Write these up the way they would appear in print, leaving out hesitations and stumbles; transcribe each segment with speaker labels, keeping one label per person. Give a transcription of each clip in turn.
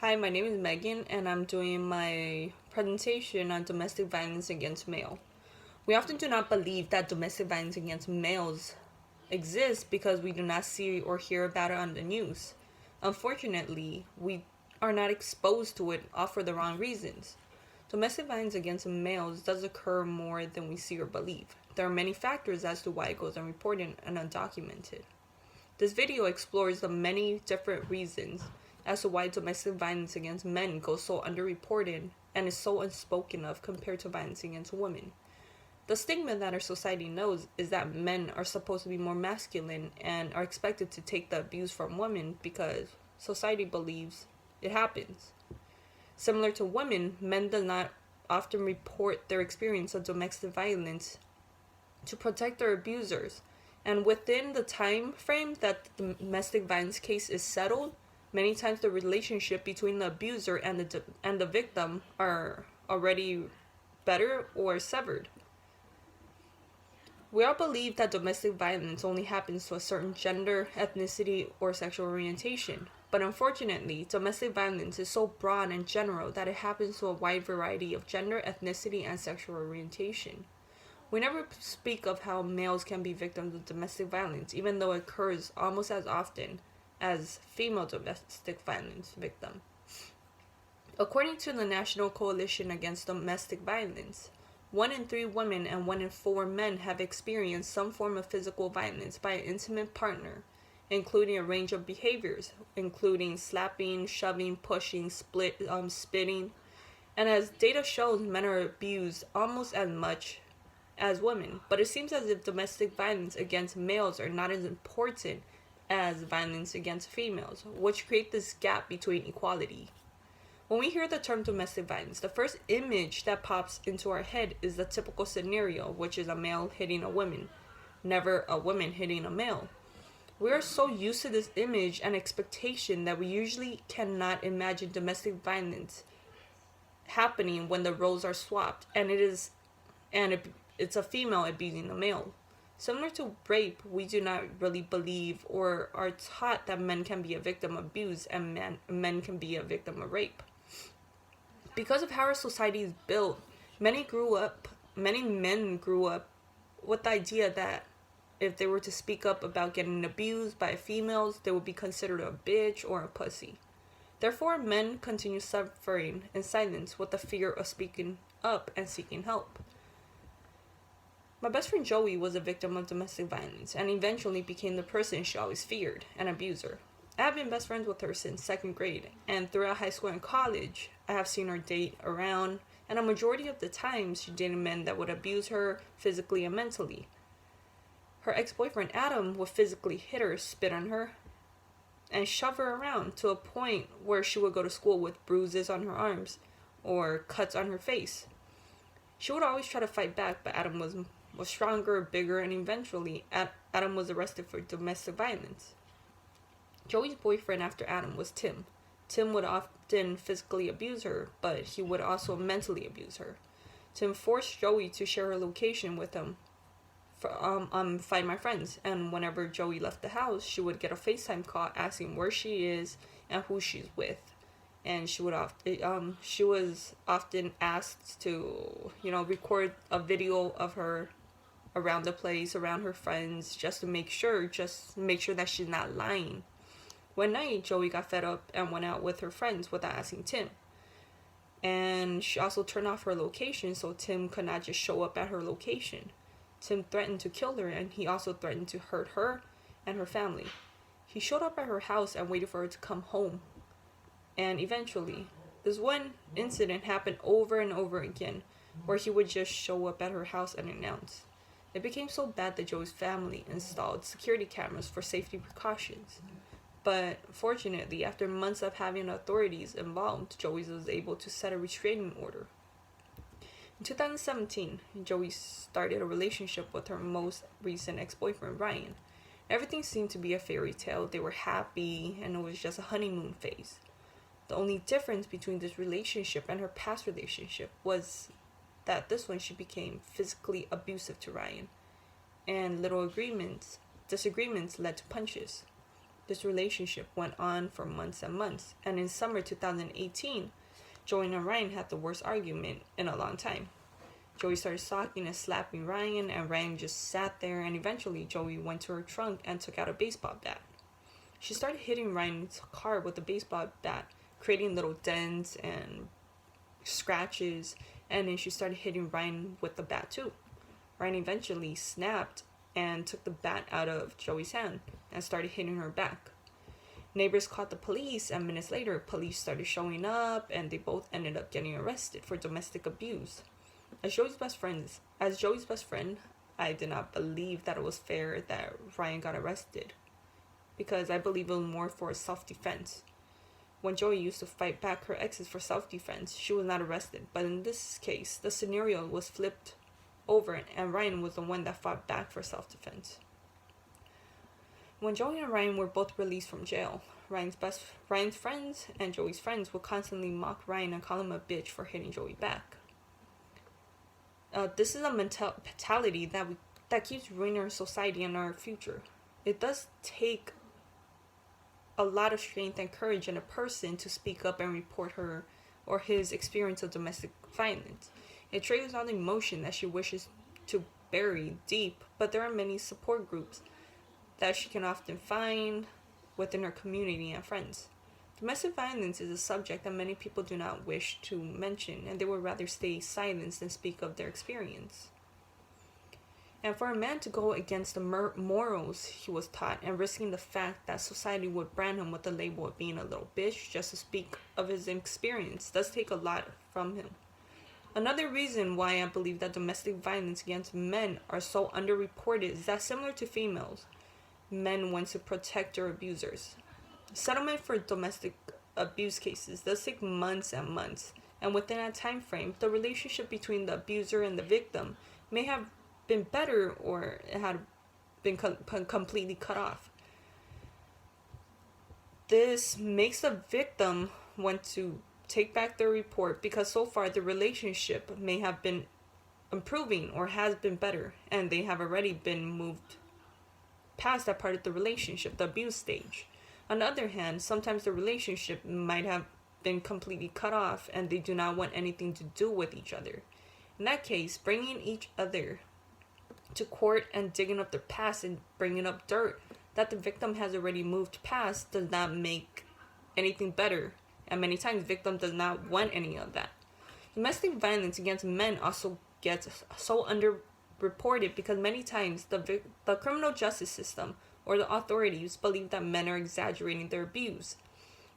Speaker 1: Hi, my name is Megan, and I'm doing my presentation on domestic violence against male. We often do not believe that domestic violence against males exists because we do not see or hear about it on the news. Unfortunately, we are not exposed to it all for the wrong reasons. Domestic violence against males does occur more than we see or believe. There are many factors as to why it goes unreported and undocumented. This video explores the many different reasons as to why domestic violence against men goes so underreported and is so unspoken of compared to violence against women. The stigma that our society knows is that men are supposed to be more masculine and are expected to take the abuse from women because society believes it happens. Similar to women, men do not often report their experience of domestic violence to protect their abusers. And within the time frame that the domestic violence case is settled, many times the relationship between the abuser and the victim are already better or severed. We all believe that domestic violence only happens to a certain gender, ethnicity, or sexual orientation. But unfortunately, domestic violence is so broad and general that it happens to a wide variety of gender, ethnicity, and sexual orientation. We never speak of how males can be victims of domestic violence, even though it occurs almost as often as female domestic violence victim. According to the National Coalition Against Domestic Violence, 1 in 3 women and 1 in 4 men have experienced some form of physical violence by an intimate partner, including a range of behaviors, including slapping, shoving, pushing, spitting. And as data shows, men are abused almost as much as women, but it seems as if domestic violence against males are not as important as violence against females, which create this gap between equality. When we hear the term domestic violence, the first image that pops into our head is the typical scenario, which is a male hitting a woman, never a woman hitting a male. We are so used to this image and expectation that we usually cannot imagine domestic violence happening when the roles are swapped and it's a female abusing a male. Similar to rape, we do not really believe or are taught that men can be a victim of abuse and men can be a victim of rape. Because of how our society is built, many men grew up with the idea that if they were to speak up about getting abused by females, they would be considered a bitch or a pussy. Therefore, men continue suffering in silence with the fear of speaking up and seeking help. My best friend Joey was a victim of domestic violence and eventually became the person she always feared, an abuser. I have been best friends with her since 2nd grade, and throughout high school and college, I have seen her date around, and a majority of the times she dated men that would abuse her physically and mentally. Her ex-boyfriend Adam would physically hit her, spit on her, and shove her around to a point where she would go to school with bruises on her arms or cuts on her face. She would always try to fight back, but Adam was stronger, bigger, and eventually Adam was arrested for domestic violence. Joey's boyfriend after Adam was Tim. Tim would often physically abuse her, but he would also mentally abuse her. Tim forced Joey to share her location with him Find My Friends, and whenever Joey left the house, she would get a FaceTime call asking where she is and who she's with. And she was often asked to, record a video of her around the place, around her friends, just to make sure that she's not lying. One night, Joey got fed up and went out with her friends without asking Tim. And she also turned off her location so Tim could not just show up at her location. Tim threatened to kill her, and he also threatened to hurt her and her family. He showed up at her house and waited for her to come home. And eventually, this one incident happened over and over again, where he would just show up at her house and announce. It became so bad that Joey's family installed security cameras for safety precautions. But fortunately, after months of having authorities involved, Joey was able to set a restraining order. In 2017, Joey started a relationship with her most recent ex-boyfriend, Ryan. Everything seemed to be a fairy tale. They were happy, and it was just a honeymoon phase. The only difference between this relationship and her past relationship was that this one she became physically abusive to Ryan, and little disagreements led to punches. This relationship went on for months and months, and in summer 2018, Joey and Ryan had the worst argument in a long time. Joey started stalking and slapping Ryan, and Ryan just sat there, and eventually Joey went to her trunk and took out a baseball bat. She started hitting Ryan's car with the baseball bat, creating little dents and scratches, and then she started hitting Ryan with the bat too. Ryan eventually snapped and took the bat out of Joey's hand and started hitting her back. Neighbors called the police, and minutes later, police started showing up, and they both ended up getting arrested for domestic abuse. As Joey's best friend, I did not believe that it was fair that Ryan got arrested, because I believe it was more for self-defense. When Joey used to fight back her exes for self-defense, she was not arrested. But in this case, the scenario was flipped over, and Ryan was the one that fought back for self-defense. When Joey and Ryan were both released from jail, Ryan's friends and Joey's friends would constantly mock Ryan and call him a bitch for hitting Joey back. This is a mentality that keeps ruining our society and our future. It does take a lot of strength and courage in a person to speak up and report her or his experience of domestic violence. It triggers all the emotion that she wishes to bury deep, but there are many support groups that she can often find within her community and friends. Domestic violence is a subject that many people do not wish to mention, and they would rather stay silent than speak of their experience. And for a man to go against the morals he was taught and risking the fact that society would brand him with the label of being a little bitch just to speak of his experience does take a lot from him. Another reason why I believe that domestic violence against men are so underreported is that, similar to females, men want to protect their abusers. Settlement for domestic abuse cases does take months and months, and within that time frame, the relationship between the abuser and the victim may have been better, or it had been completely cut off. This makes the victim want to take back their report, because so far the relationship may have been improving or has been better, and they have already been moved past that part of the relationship, the abuse stage. On the other hand, sometimes the relationship might have been completely cut off and they do not want anything to do with each other. In that case, bringing each other to court and digging up their past and bringing up dirt that the victim has already moved past does not make anything better, and many times the victim does not want any of that. Domestic violence against men also gets so underreported because many times the criminal justice system or the authorities believe that men are exaggerating their abuse.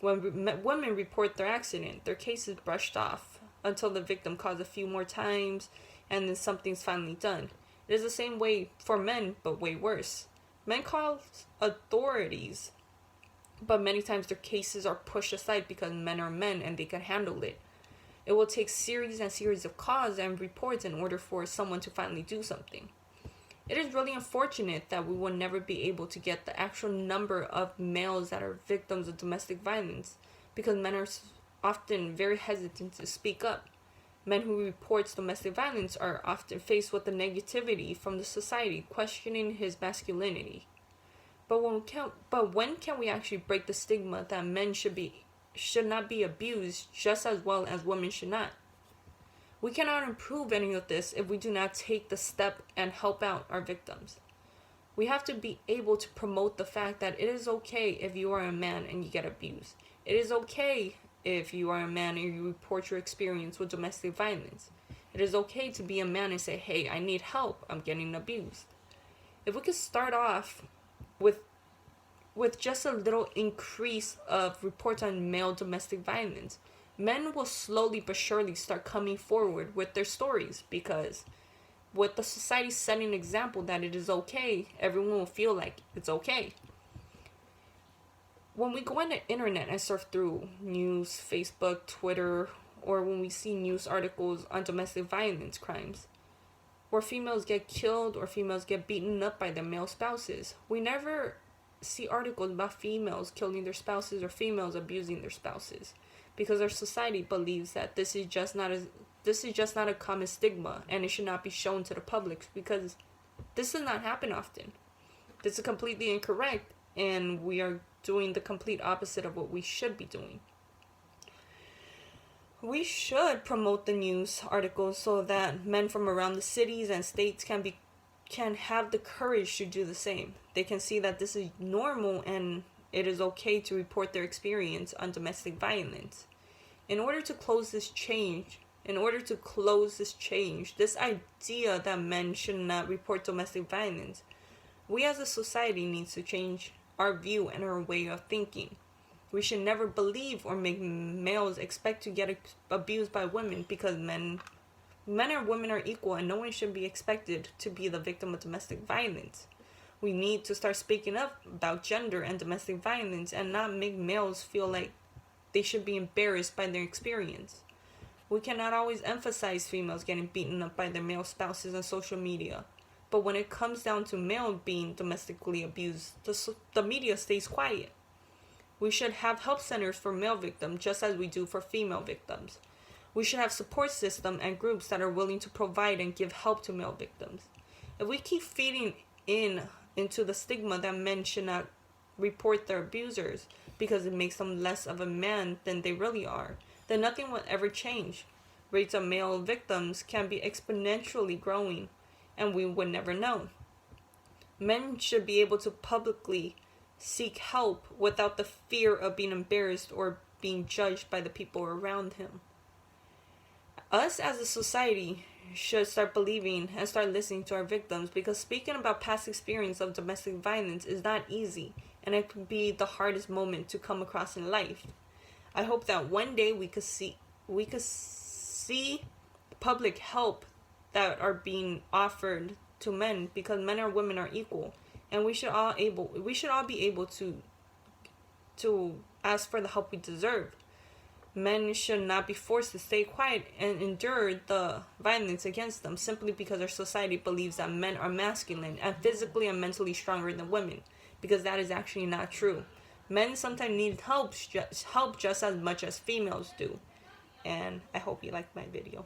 Speaker 1: When women report their accident, their case is brushed off until the victim calls a few more times and then something's finally done. It is the same way for men, but way worse. Men call authorities, but many times their cases are pushed aside because men are men and they can handle it. It will take series and series of calls and reports in order for someone to finally do something. It is really unfortunate that we will never be able to get the actual number of males that are victims of domestic violence because men are often very hesitant to speak up. Men who report domestic violence are often faced with the negativity from the society, questioning his masculinity. But when can we actually break the stigma that men should not be abused just as well as women should not? We cannot improve any of this if we do not take the step and help out our victims. We have to be able to promote the fact that it is okay if you are a man and you get abused. It is okay if you are a man and you report your experience with domestic violence. It is okay to be a man and say, hey, I need help, I'm getting abused. If we could start off with just a little increase of reports on male domestic violence, men will slowly but surely start coming forward with their stories, because with the society setting an example that it is okay, everyone will feel like it's okay. When we go on the internet and surf through news, Facebook, Twitter, or when we see news articles on domestic violence crimes, where females get killed or females get beaten up by their male spouses, we never see articles about females killing their spouses or females abusing their spouses, because our society believes that this is just not a common stigma and it should not be shown to the public, because this does not happen often. This is completely incorrect, and we are doing the complete opposite of what we should be doing. We should promote the news articles so that men from around the cities and states can have the courage to do the same. They can see that this is normal and it is okay to report their experience on domestic violence. In order to close this change, this idea that men should not report domestic violence, we as a society need to change our view and our way of thinking. We should never believe or make males expect to get abused by women, because men or women are equal and no one should be expected to be the victim of domestic violence. We need to start speaking up about gender and domestic violence and not make males feel like they should be embarrassed by their experience. We cannot always emphasize females getting beaten up by their male spouses on social media. But when it comes down to male being domestically abused, the media stays quiet. We should have help centers for male victims just as we do for female victims. We should have support systems and groups that are willing to provide and give help to male victims. If we keep feeding into the stigma that men should not report their abusers because it makes them less of a man than they really are, then nothing will ever change. Rates of male victims can be exponentially growing, and we would never know. Men should be able to publicly seek help without the fear of being embarrassed or being judged by the people around him. Us as a society should start believing and start listening to our victims, because speaking about past experience of domestic violence is not easy, and it can be the hardest moment to come across in life. I hope that one day we could see public help that are being offered to men, because men or women are equal, and we should all be able to ask for the help we deserve. Men should not be forced to stay quiet and endure the violence against them simply because our society believes that men are masculine and physically and mentally stronger than women, because that is actually not true. Men sometimes need help just as much as females do. And I hope you liked my video.